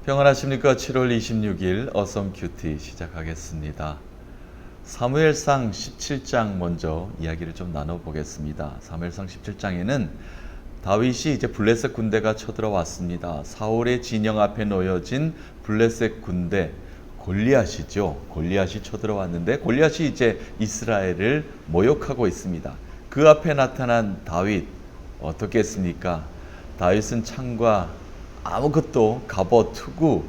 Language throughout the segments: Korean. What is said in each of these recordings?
평안하십니까? 7월 26일 어썸 큐티 시작하겠습니다. 사무엘상 17장 먼저 이야기를 좀 나눠보겠습니다. 사무엘상 17장에는 다윗이 이제 블레셋 군대가 쳐들어왔습니다. 사울의 진영 앞에 놓여진 블레셋 군대, 골리앗이죠. 골리앗이 쳐들어왔는데 골리앗이 이제 이스라엘을 모욕하고 있습니다. 그 앞에 나타난 다윗, 어떻게 했습니까? 다윗은 창과 아무것도 갑옷, 투구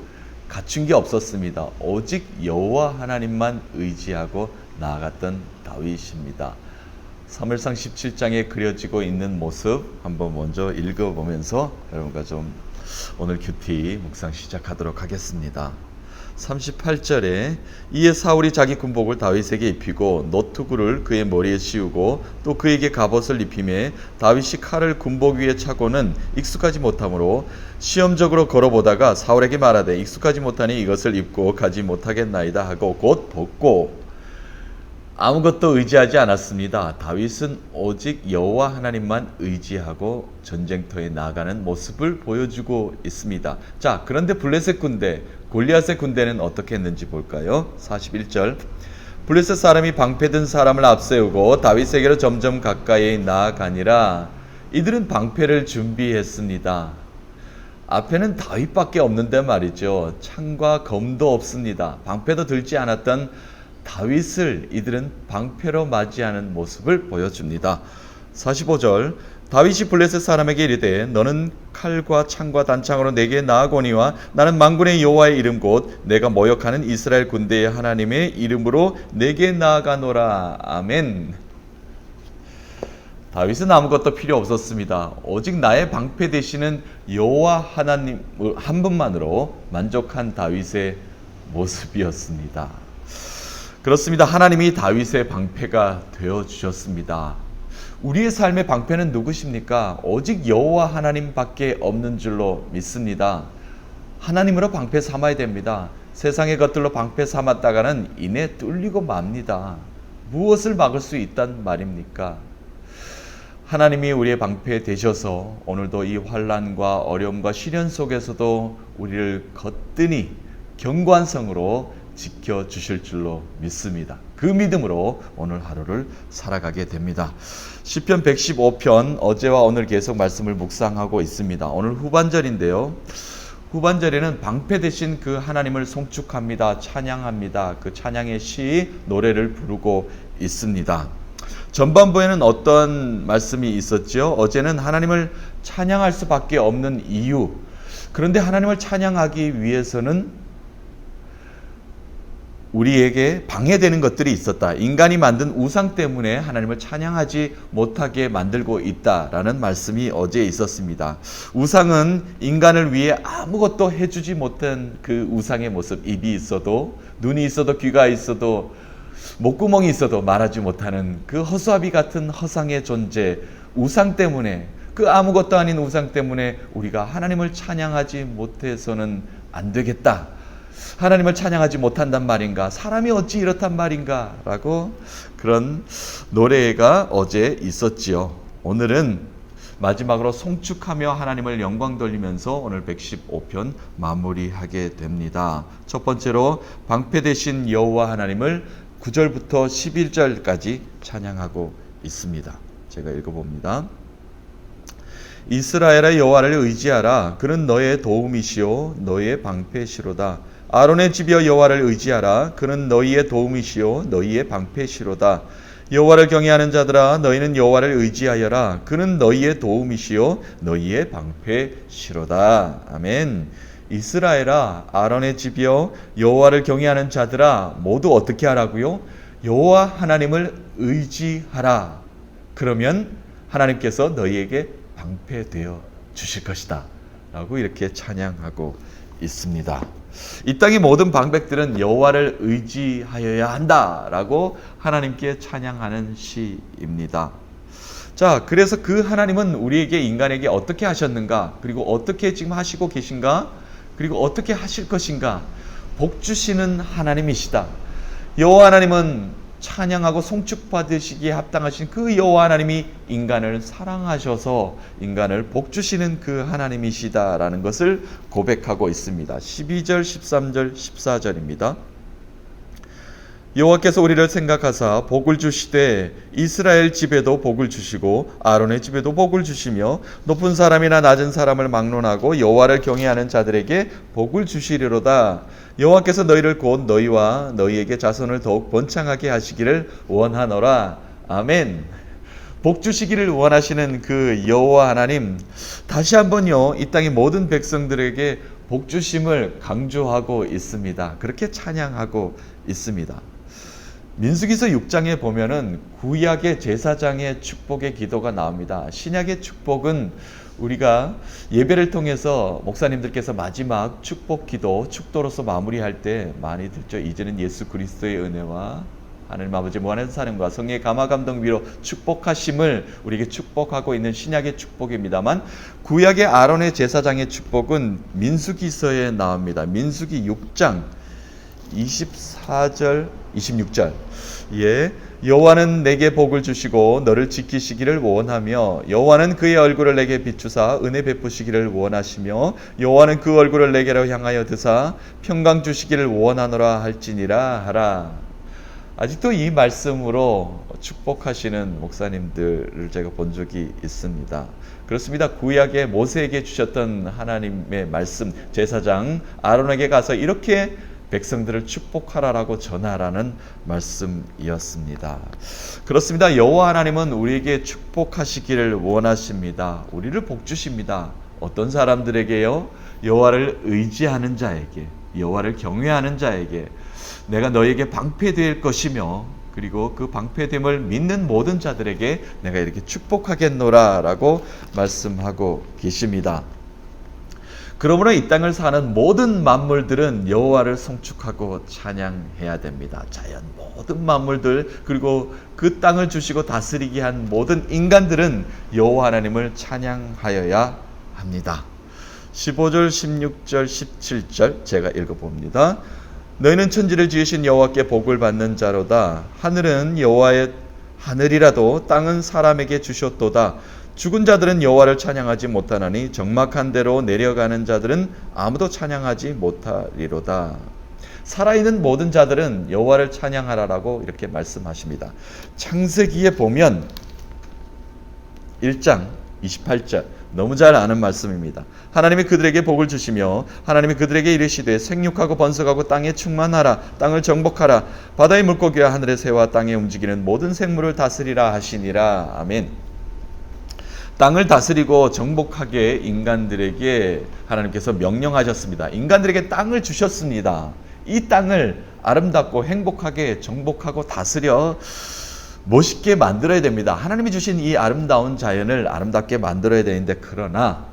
갖춘 게 없었습니다. 오직 여호와 하나님만 의지하고 나아갔던 다윗입니다. 사무엘상 17장에 그려지고 있는 모습 한번 먼저 읽어보면서 여러분과 좀 오늘 큐티 묵상 시작하도록 하겠습니다. 38절에 이에 사울이 자기 군복을 다윗에게 입히고 노투구를 그의 머리에 씌우고 또 그에게 갑옷을 입히매 다윗이 칼을 군복 위에 차고는 익숙하지 못하므로 시험적으로 걸어보다가 사울에게 말하되 익숙하지 못하니 이것을 입고 가지 못하겠나이다 하고 곧 벗고 아무것도 의지하지 않았습니다. 다윗은 오직 여호와 하나님만 의지하고 전쟁터에 나가는 모습을 보여주고 있습니다. 자, 그런데 블레셋 군대, 골리앗의 군대는 어떻게 했는지 볼까요? 41절 블레셋 사람이 방패든 사람을 앞세우고 다윗에게로 점점 가까이 나아가니라. 이들은 방패를 준비했습니다. 앞에는 다윗밖에 없는데 말이죠. 창과 검도 없습니다. 방패도 들지 않았던 다윗을 이들은 방패로 맞이하는 모습을 보여줍니다. 45절 다윗이 블레셋 사람에게 이르되 너는 칼과 창과 단창으로 내게 나아오니와 나는 만군의 여호와의 이름 곧 내가 모욕하는 이스라엘 군대의 하나님의 이름으로 내게 나아가노라. 아멘. 다윗은 아무것도 필요 없었습니다. 오직 나의 방패 되시는 여호와 하나님 한 분만으로 만족한 다윗의 모습이었습니다. 그렇습니다. 하나님이 다윗의 방패가 되어주셨습니다. 우리의 삶의 방패는 누구십니까? 오직 여호와 하나님밖에 없는 줄로 믿습니다. 하나님으로 방패 삼아야 됩니다. 세상의 것들로 방패 삼았다가는 이내 뚫리고 맙니다. 무엇을 막을 수 있단 말입니까? 하나님이 우리의 방패 되셔서 오늘도 이 환난과 어려움과 시련 속에서도 우리를 거뜬히 견고한 성으로 지켜주실 줄로 믿습니다. 그 믿음으로 오늘 하루를 살아가게 됩니다. 시편 115편 어제와 오늘 계속 말씀을 묵상하고 있습니다. 오늘 후반절인데요. 후반절에는 방패 되신 그 하나님을 송축합니다. 찬양합니다. 그 찬양의 시 노래를 부르고 있습니다. 전반부에는 어떤 말씀이 있었죠? 어제는 하나님을 찬양할 수밖에 없는 이유. 그런데 하나님을 찬양하기 위해서는 우리에게 방해되는 것들이 있었다. 인간이 만든 우상 때문에 하나님을 찬양하지 못하게 만들고 있다라는 말씀이 어제 있었습니다. 우상은 인간을 위해 아무것도 해주지 못한 그 우상의 모습, 입이 있어도 눈이 있어도 귀가 있어도 목구멍이 있어도 말하지 못하는 그 허수아비 같은 허상의 존재, 우상 때문에 그 아무것도 아닌 우상 때문에 우리가 하나님을 찬양하지 못해서는 안 되겠다. 하나님을 찬양하지 못한단 말인가? 사람이 어찌 이렇단 말인가? 라고 그런 노래가 어제 있었지요. 오늘은 마지막으로 송축하며 하나님을 영광 돌리면서 오늘 115편 마무리하게 됩니다. 첫 번째로 방패 되신 여호와 하나님을 9절부터 11절까지 찬양하고 있습니다. 제가 읽어봅니다. 이스라엘의 여호와를 의지하라. 그는 너의 도움이시요 너의 방패시로다. 아론의 집이여 여호와를 의지하라. 그는 너희의 도움이시요 너희의 방패시로다. 여호와를 경외하는 자들아 너희는 여호와를 의지하여라. 그는 너희의 도움이시요 너희의 방패시로다. 아멘. 이스라엘아 아론의 집이여 여호와를 경외하는 자들아 모두 어떻게 하라고요? 여호와 하나님을 의지하라. 그러면 하나님께서 너희에게 방패되어 주실 것이다 라고 이렇게 찬양하고 있습니다. 이 땅의 모든 방백들은 여호와를 의지하여야 한다라고 하나님께 찬양하는 시입니다. 자, 그래서 그 하나님은 우리에게 인간에게 어떻게 하셨는가? 그리고 어떻게 지금 하시고 계신가? 그리고 어떻게 하실 것인가? 복 주시는 하나님이시다. 여호와 하나님은 찬양하고 송축받으시기에 합당하신 그 여호와 하나님이 인간을 사랑하셔서 인간을 복주시는 그 하나님이시다라는 것을 고백하고 있습니다. 12절, 13절, 14절입니다. 여호와께서 우리를 생각하사 복을 주시되 이스라엘 집에도 복을 주시고 아론의 집에도 복을 주시며 높은 사람이나 낮은 사람을 막론하고 여호와를 경외하는 자들에게 복을 주시리로다. 여호와께서 너희를 곧 너희와 너희에게 자손을 더욱 번창하게 하시기를 원하노라. 아멘. 복 주시기를 원하시는 그 여호와 하나님, 다시 한번요 이 땅의 모든 백성들에게 복 주심을 강조하고 있습니다. 그렇게 찬양하고 있습니다. 민수기서 6장에 보면은 구약의 제사장의 축복의 기도가 나옵니다. 신약의 축복은 우리가 예배를 통해서 목사님들께서 마지막 축복 기도, 축도로서 마무리할 때 많이 듣죠. 이제는 예수 그리스도의 은혜와 하나님 아버지 무한한 사랑과 성령의 감화 감동 위로 축복하심을 우리에게 축복하고 있는 신약의 축복입니다만, 구약의 아론의 제사장의 축복은 민수기서에 나옵니다. 민수기 6장 24절 26절. 예, 여호와는 내게 복을 주시고 너를 지키시기를 원하며 여호와는 그의 얼굴을 내게 비추사 은혜 베푸시기를 원하시며 여호와는 그 얼굴을 내게로 향하여 드사 평강 주시기를 원하노라 할지니라 하라. 아직도 이 말씀으로 축복하시는 목사님들을 제가 본 적이 있습니다. 그렇습니다. 구약의 모세에게 주셨던 하나님의 말씀, 제사장 아론에게 가서 이렇게 백성들을 축복하라라고 전하라는 말씀이었습니다. 그렇습니다. 여호와 하나님은 우리에게 축복하시기를 원하십니다. 우리를 복주십니다. 어떤 사람들에게요? 여호와를 의지하는 자에게, 여호와를 경외하는 자에게 내가 너에게 방패될 것이며 그리고 그 방패됨을 믿는 모든 자들에게 내가 이렇게 축복하겠노라 라고 말씀하고 계십니다. 그러므로 이 땅을 사는 모든 만물들은 여호와를 송축하고 찬양해야 됩니다. 자연 모든 만물들, 그리고 그 땅을 주시고 다스리게 한 모든 인간들은 여호와 하나님을 찬양하여야 합니다. 15절, 16절, 17절 제가 읽어봅니다. 너희는 천지를 지으신 여호와께 복을 받는 자로다. 하늘은 여호와의 하늘이라도 땅은 사람에게 주셨도다. 죽은 자들은 여호와를 찬양하지 못하나니 적막한 데로 내려가는 자들은 아무도 찬양하지 못하리로다. 살아있는 모든 자들은 여호와를 찬양하라라고 이렇게 말씀하십니다. 창세기에 보면 1장 28절 너무 잘 아는 말씀입니다. 하나님이 그들에게 복을 주시며 하나님이 그들에게 이르시되 생육하고 번성하고 땅에 충만하라. 땅을 정복하라. 바다의 물고기와 하늘의 새와 땅에 움직이는 모든 생물을 다스리라 하시니라. 아멘. 땅을 다스리고 정복하게 인간들에게 하나님께서 명령하셨습니다. 인간들에게 땅을 주셨습니다. 이 땅을 아름답고 행복하게 정복하고 다스려 멋있게 만들어야 됩니다. 하나님이 주신 이 아름다운 자연을 아름답게 만들어야 되는데, 그러나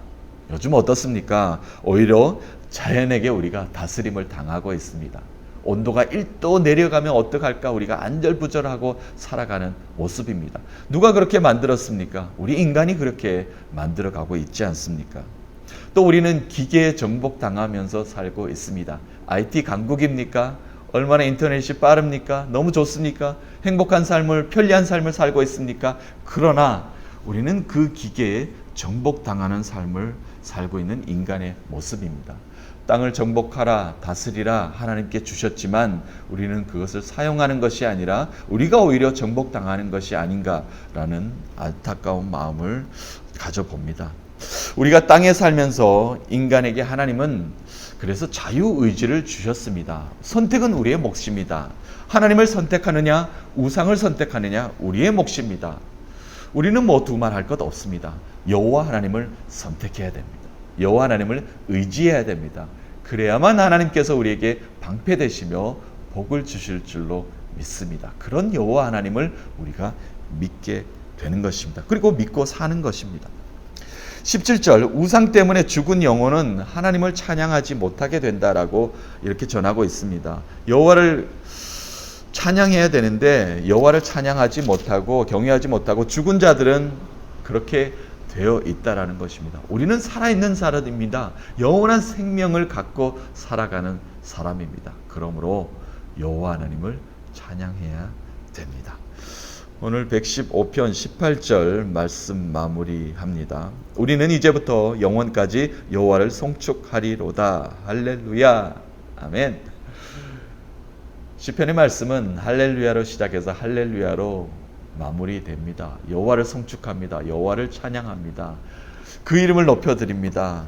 요즘 어떻습니까? 오히려 자연에게 우리가 다스림을 당하고 있습니다. 온도가 1도 내려가면 어떡할까? 우리가 안절부절하고 살아가는 모습입니다. 누가 그렇게 만들었습니까? 우리 인간이 그렇게 만들어가고 있지 않습니까? 또 우리는 기계에 정복당하면서 살고 있습니다. IT 강국입니까? 얼마나 인터넷이 빠릅니까? 너무 좋습니까? 행복한 삶을, 편리한 삶을 살고 있습니까? 그러나 우리는 그 기계에 정복당하는 삶을 살고 있는 인간의 모습입니다. 땅을 정복하라, 다스리라 하나님께 주셨지만 우리는 그것을 사용하는 것이 아니라 우리가 오히려 정복당하는 것이 아닌가라는 안타까운 마음을 가져봅니다. 우리가 땅에 살면서 인간에게 하나님은 그래서 자유의지를 주셨습니다. 선택은 우리의 몫입니다. 하나님을 선택하느냐 우상을 선택하느냐 우리의 몫입니다. 우리는 뭐 두말할 것 없습니다. 여호와 하나님을 선택해야 됩니다. 여호와 하나님을 의지해야 됩니다. 그래야만 하나님께서 우리에게 방패되시며 복을 주실 줄로 믿습니다. 그런 여호와 하나님을 우리가 믿게 되는 것입니다. 그리고 믿고 사는 것입니다. 17절 우상 때문에 죽은 영혼은 하나님을 찬양하지 못하게 된다라고 이렇게 전하고 있습니다. 여호와를 찬양해야 되는데 여호와를 찬양하지 못하고 경외하지 못하고 죽은 자들은 그렇게 되어 있다라는 것입니다. 우리는 살아있는 사람입니다. 영원한 생명을 갖고 살아가는 사람입니다. 그러므로 여호와 하나님을 찬양해야 됩니다. 오늘 115편 18절 말씀 마무리합니다. 우리는 이제부터 영원까지 여호와를 송축하리로다. 할렐루야. 아멘. 시편의 말씀은 할렐루야로 시작해서 할렐루야로 마무리됩니다. 여호와를 송축합니다. 여호와를 찬양합니다. 그 이름을 높여드립니다.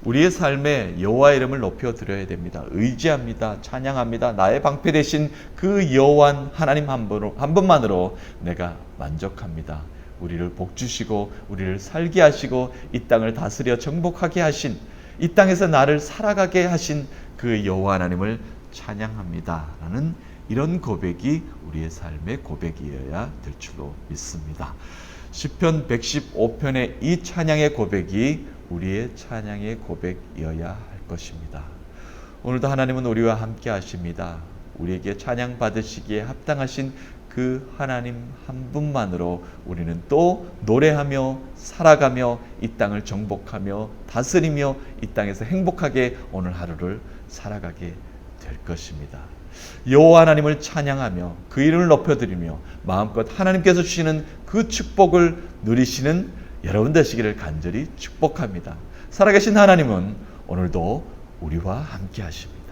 우리의 삶에 여호와 이름을 높여드려야 됩니다. 의지합니다. 찬양합니다. 나의 방패 되신 그 여호와 하나님 한 분만으로 내가 만족합니다. 우리를 복주시고 우리를 살게 하시고 이 땅을 다스려 정복하게 하신, 이 땅에서 나를 살아가게 하신 그 여호와 하나님을 찬양합니다. 라는 이런 고백이 우리의 삶의 고백이어야 될 줄로 믿습니다. 시편 115편의 이 찬양의 고백이 우리의 찬양의 고백이어야 할 것입니다. 오늘도 하나님은 우리와 함께 하십니다. 우리에게 찬양 받으시기에 합당하신 그 하나님 한 분만으로 우리는 또 노래하며 살아가며 이 땅을 정복하며 다스리며 이 땅에서 행복하게 오늘 하루를 살아가게 될 것입니다. 여호와 하나님을 찬양하며 그 이름을 높여드리며 마음껏 하나님께서 주시는 그 축복을 누리시는 여러분 되시기를 간절히 축복합니다. 살아계신 하나님은 오늘도 우리와 함께 하십니다.